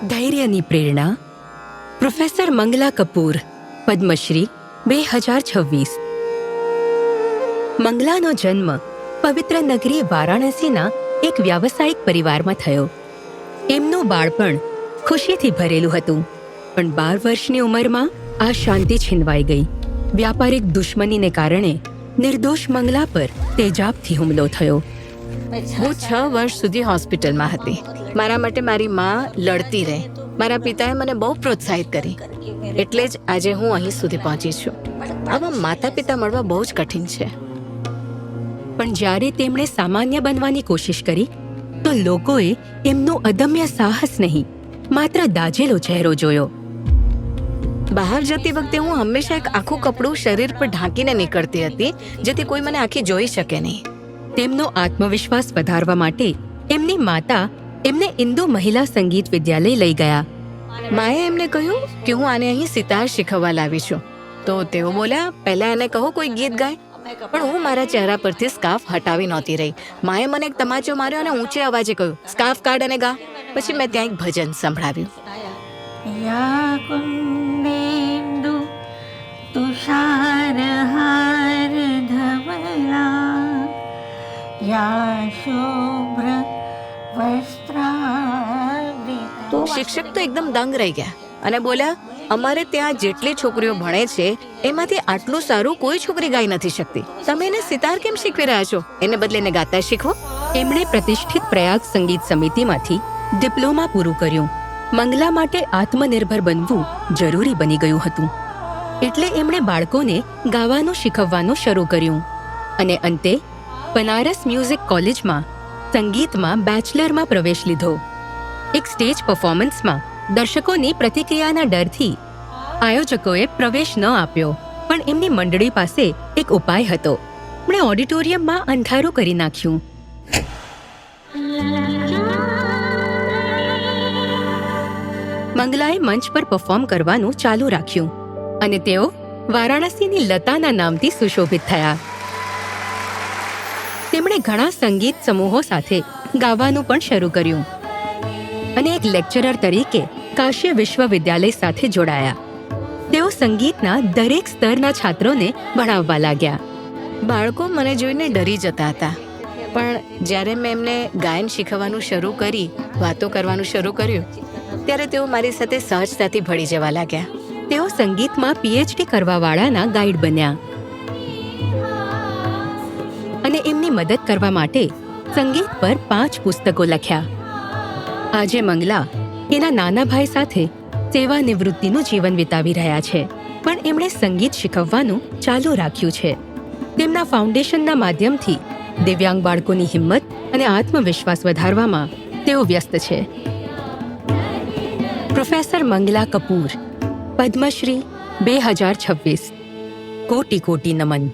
ધૈર્યની પ્રેરણા પ્રોફેસર મંગલા કપૂર, પદ્મશ્રી 2026. મંગલાનો જન્મ પવિત્ર નગરી વારાણસીના એક વ્યાવસાયિક પરિવારમાં થયો. એમનું બાળપણ ખુશીથી ભરેલું હતું, પણ 12 વર્ષની ઉંમરમાં આ શાંતિ છીનવાઈ ગઈ. વ્યાપારિક દુશ્મનીને કારણે નિર્દોષ મંગલા પર તેજાબથી હુમલો થયો. હું 6 વર્ષ સુધી હોસ્પિટલમાં હતી. મારા માટે મારી માં લડતી રહી. મારા પિતાએ મને બહુ પ્રોત્સાહિત કરી, એટલે જ આજે હું અહીં સુધી પહોંચી છું. આવા માતા પિતા મળવા બહુ જ કઠિન છે. પણ જ્યારે તેમણે સામાન્ય બનવાની કોશિશ કરી તો લોકોએ એમનું અદમ્ય સાહસ નહીં, માત્ર દાઝેલો ચહેરો જોયો. બહાર જતી વખતે હું હંમેશા એક આખું કપડું શરીર પર ઢાંકીને નીકળતી હતી, જેથી કોઈ મને આખી જોઈ શકે નહીં. તેમનો આત્મવિશ્વાસ વધારવા માટે એમની માતા એમને ઇન્દુ મહિલા સંગીત વિદ્યાલય લઈ ગયા. માએ એમને કહ્યું કે હું આને અહીં સિતાર શીખવવા લાવી છું. તો તેઓ બોલ્યા, પહેલા એને કહો કોઈ ગીત ગાય. પણ હું મારા ચહેરા પરથી સ્કાર્ફ હટાવી નહોતી રહી. માએ મને એક તમાચો માર્યો અને ઊંચે અવાજે કહ્યું, સ્કાર્ફ કાઢ અને ગા. પછી મેં ત્યાં એક ભજન સંભળાવ્યું. યા કુંદેન્દુ તુષારહાર ધવલા યા શુભ્ર વસ્ત્રાવૃતા. શિક્ષક તો એકદમ દંગ રહી ગયા અને બોલ્યા, અમારે ત્યાં જેટલી છોકરીઓ ભણે છે એમાંથી આટલું સારું કોઈ છોકરી ગાઈ નથી શકતી. તમે એને સિતાર કેમ શીખવી રહ્યા છો? એને બદલે એને ગાતા શીખવો. એમણે પ્રતિષ્ઠિત પ્રયાગ સંગીત સમિતિમાંથી ડિપ્લોમા પૂરું કર્યું. મંગલા માટે આત્મનિર્ભર બનવું જરૂરી બની ગયું હતું, એટલે એમણે બાળકોને ગાવાનું શીખવવાનું શરૂ કર્યું અને અંતે બનારસ મ્યુઝિક કોલેજમાં સંગીતમાં બેચલરમાં પ્રવેશ લીધો. એક સ્ટેજ પરફોર્મન્સમાં દર્શકોની પ્રતિક્રિયાના ડરથી આયોજકોએ પ્રવેશ ન આપ્યો, પણ એમની મંડળી પાસે એક ઉપાય હતો. એમણે ઓડિટોરિયમમાં અંધારું કરી નાખ્યું. મંગલાએ મંચ પર પરફોર્મ કરવાનું ચાલુ રાખ્યું અને તેઓ વારાણસીની લતાના નામથી સુશોભિત થયા. તેમણે ઘણા સંગીત સમૂહો સાથે ગાવાનું પણ શરૂ કર્યું અને એક લેક્ચરર તરીકે કાશી વિશ્વવિદ્યાલય સાથે જોડાયા. તેઓ સંગીતના દરેક સ્તરના છાત્રોને ભણાવવા લાગ્યા. બાળકો મને જોઈને ડરી જતા હતા, પણ જ્યારે મેં એમને ગાયન શીખવવાનું શરૂ કરી, વાતો કરવાનું શરૂ કર્યું, ત્યારે તેઓ મારી સાથે સહજતાથી ભળી જવા લાગ્યા. તેઓ સંગીતમાં પીએચડી કરવાવાળાના ગાઈડ બન્યા અને એમની મદદ કરવા માટે સંગીત પર 5 પુસ્તકો લખ્યા. આજે મંગલા એના નાના ભાઈ સાથે સેવા નિવૃત્તિનું જીવન વિતાવી રહ્યા છે, પણ એમણે સંગીત શીખવવાનું ચાલુ રાખ્યું છે. તેમના ફાઉન્ડેશનના માધ્યમથી દિવ્યાંગ બાળકોની હિંમત અને આત્મવિશ્વાસ વધારવામાં તેઓ વ્યસ્ત છે. પ્રોફેસર મંગલા કપૂર, પદ્મશ્રી 2026. કોટી કોટી નમન.